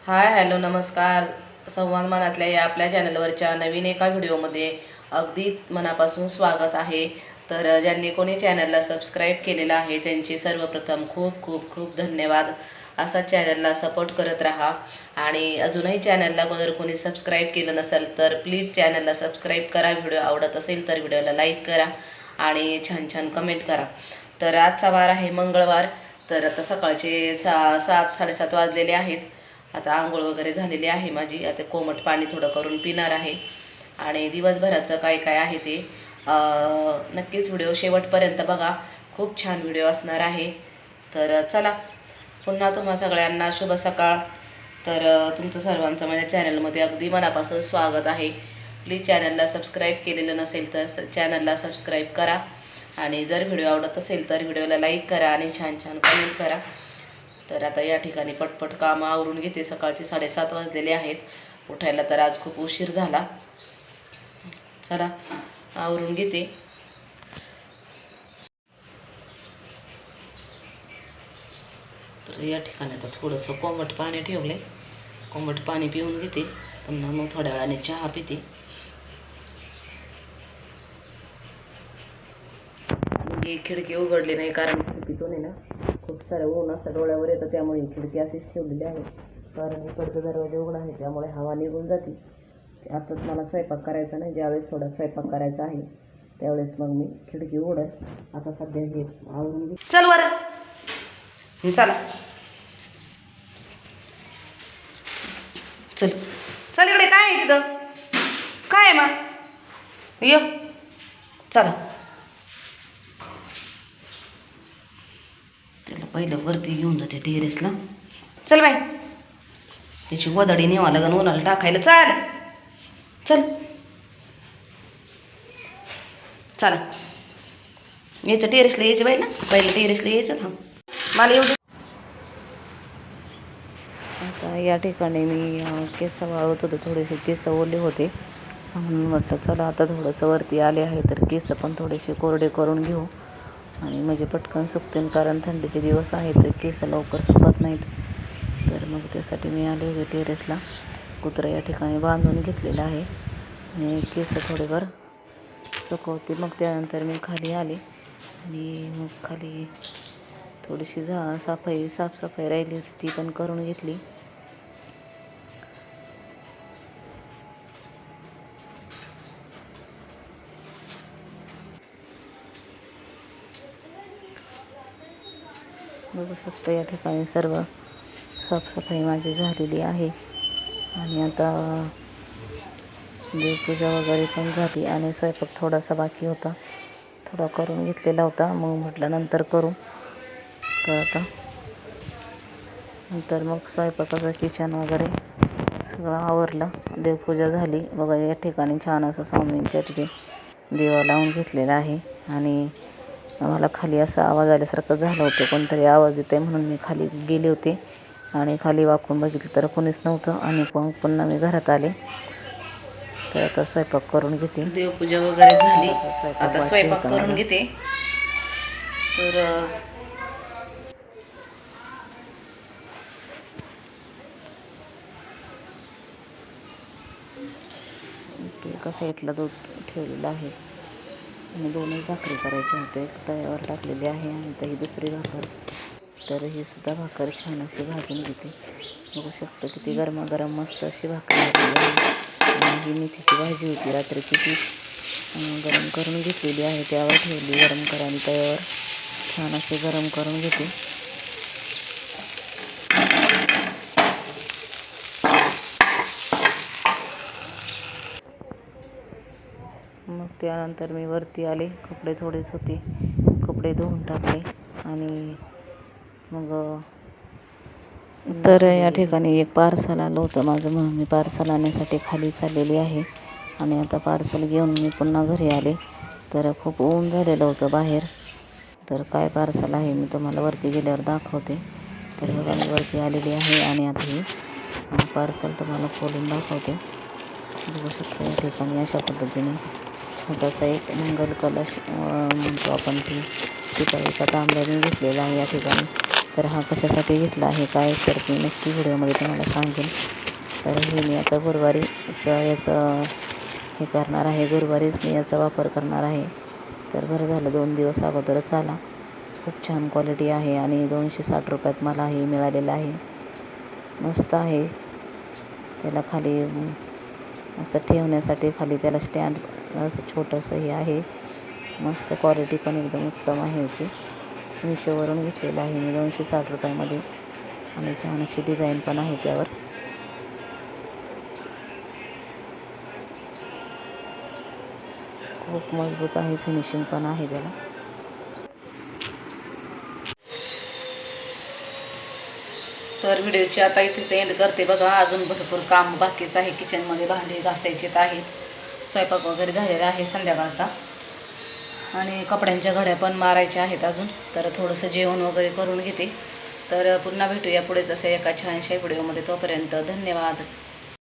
Hi hello नमस्कार. संवाद मनातल्या या आपल्या चॅनलवरच्या नवीन एका व्हिडिओमध्ये अगदी मनापासून स्वागत आहे. तर ज्यांनी कोणी चॅनलला सबस्क्राईब केलेलं आहे त्यांचे सर्वप्रथम खूप खूप खूप धन्यवाद. असा चॅनलला सपोर्ट करत राहा आणि अजूनही चॅनलला जर कोणी सबस्क्राईब केलं नसेल तर प्लीज चॅनलला सबस्क्राईब करा. व्हिडिओ आवडत असेल तर व्हिडिओला लाईक करा आणि छान छान कमेंट करा. तर आजचा वार आहे मंगळवार. तर आता सकाळचे 7:30 वाजलेले आहेत. आता आंघोळ वगैरे झालेली आहे माझी. आता कोमट पाणी थोडं करून पिणार आहे आणि दिवसभराचं काय काय आहे ते नक्कीच व्हिडिओ शेवटपर्यंत बघा. खूप छान व्हिडिओ असणार आहे. तर चला, पुन्हा तुम्हा सगळ्यांना शुभ सकाळ. तर तुमचं सर्वांचं माझ्या चॅनलमध्ये अगदी मनापासून स्वागत आहे. प्लीज चॅनलला सबस्क्राईब केलेलं नसेल तर चॅनलला सबस्क्राईब करा आणि जर व्हिडिओ आवडत असेल तर व्हिडिओला लाईक करा आणि छान छान कमेंट करा. तर आता या ठिकाणी पटपट कामं आवरून घेते. सकाळचे 7:30 वाजलेले आहेत. उठायला तर आज खूप उशीर झाला. चला आवरून घेते. तर या ठिकाणी आता थोडंसं कोमट पाणी ठेवले. कोमट पाणी पिऊन घेते. पुन्हा मग थोड्या वेळाने चहा पिते. आणि खिडकी उघडली नाही कारण खिडकीतून आहे ना खूप सारं ऊन असं डोळ्यावर येतं, त्यामुळे खिडकी अशीच ठेवलेली आहे. कारण इकडचं दरवाजा उघडा आहे त्यामुळे हवा निघून जाते. आताच मला स्वयंपाक करायचा नाही, ज्यावेळेस थोडा स्वयंपाक करायचा आहे त्यावेळेस मग मी खिडकी उघडत. आता सध्या हे आवरून चल वर चला चल चल इकडे. काय आहे तिथं? काय आहे मग? ये चला. त्याला पहिलं वरती घेऊन जाते टेरेसला. चल बाई, त्याची वदडी नेवा लागन उन्हाला टाकायला. चल चल चला. यायचं टेरेसला, यायचं बाई ना पहिलं टेरेसला यायचं. थांब मला एवढं. आता या ठिकाणी मी केस वाळवत होते. थोडेसे केस ओले होते म्हणून म्हटलं चला आता थोडंसं वरती आले आहे तर केस पण थोडेसे कोरडे करून घेऊ आणि म्हणजे पटकन सुकतील. कारण थंडीचे दिवस आहेत तर केस लवकर सुकत नाहीत. तर मग त्यासाठी मी आले होते टेरेसला. कुत्रा या ठिकाणी बांधून घेतलेला आहे आणि केस थोडेफार सुकवते. मग त्यानंतर मी खाली आले आणि मग खाली थोडीशी साफसफाई राहिली होती ती पण करून घेतली. बघू शकता या ठिकाणी सर्व साफसफाई माझी झालेली आहे आणि आता देवपूजा वगैरे पण झाली आणि स्वयंपाक थोडासा बाकी होता, थोडा करून घेतलेला होता. मग म्हटलं नंतर करू. तर आता नंतर मग स्वयंपाकाचं किचन वगैरे सगळं आवरलं. देवपूजा झाली. बघा या ठिकाणी छान असं स्वामींच्या तिथे देवा लावून घेतलेला आहे आणि मला खाली असा आवाज आल्यासारखं झालं होतं. कोणतरी आवाज देत आहे म्हणून मी खाली गेले होते आणि खाली वाकून बघितलं तर कोणीच नव्हतं आणि पुन्हा मी घरात आले. तर आता स्वयंपाक करून घेते. देवपूजा वगैरे झाली. आता स्वयंपाक करून घेते. तर एका साईडला दूध ठेवलेलं आहे आणि दोनच भाकरी करायच्या होत्या. एक तव्यावर टाकलेली आहे आणि आता ही दुसरी भाकर. तर ही सुद्धा भाकर छान अशी भाजून घेते. बघू शकतो किती गरमागरम मस्त अशी भाकर झालेली आहे. आणि ही मेथीची भाजी होती रात्रीची, तीच गरम करून घेतलेली आहे. त्यावर ठेवली गरम करा आणि तव्यावर छान अशी गरम करून घेते. मग त्यानंतर मी वरती आले. कपडे थोडेच होते, कपडे धुवून टाकले आणि मग तर या ठिकाणी एक पार्सल आलं होतं माझं म्हणून मी पार्सल आणण्यासाठी खाली चाललेली आहे. आणि आता पार्सल घेऊन मी पुन्हा घरी आले. तर खूप ऊन झालेलं होतं बाहेर. तर काय पार्सल आहे मी तुम्हाला वरती गेल्यावर दाखवते. तर बघा मी वरती आलेली आहे आणि आता हे पार्सल तुम्हाला खोलून दाखवते. बघू शकता या ठिकाणी अशा पद्धतीने छोटासा एक मंगल कलश म्हणतो आपण, ती पितळेचा तांब्या मी घेतलेला आहे. या ठिकाणी तर हा कशासाठी घेतला आहे काय तर मी नक्की व्हिडिओमध्ये तुम्हाला सांगेन. तर हे मी आता गुरुवारीचं याचं हे करणार आहे, गुरुवारीच मी याचा वापर करणार आहे. तर बरं झालं 2 दिवस अगोदरच आला. खूप छान क्वालिटी आहे आणि 260 रुपयात मला हे मिळालेलं आहे. मस्त आहे. त्याला खाली असं ठेवण्यासाठी खाली त्याला स्टँड असं छोटंसं हे आहे. मस्त क्वालिटी पण एकदम उत्तम आहे याची. मिशोवरून घेतलेलं आहे मी 260 रुपयामध्ये आणि छान अशी डिझाईन पण आहे त्यावर. खूप मजबूत आहे, फिनिशिंग पण आहे त्याला. तर व्हिडिओची आता इथेच एंड करते. बघा अजून भरपूर काम बाकीचं आहे. किचनमध्ये भांडी घासायचेत आहेत, स्वयंपाक वगैरे झालेला आहे संध्याकाळचा आणि कपड्यांच्या घड्या पण मारायच्या आहेत अजून. तर थोडंसं जेवण वगैरे करून घेते. तर पुन्हा भेटूया पुढेच असं एका छानशा व्हिडिओमध्ये. तोपर्यंत धन्यवाद.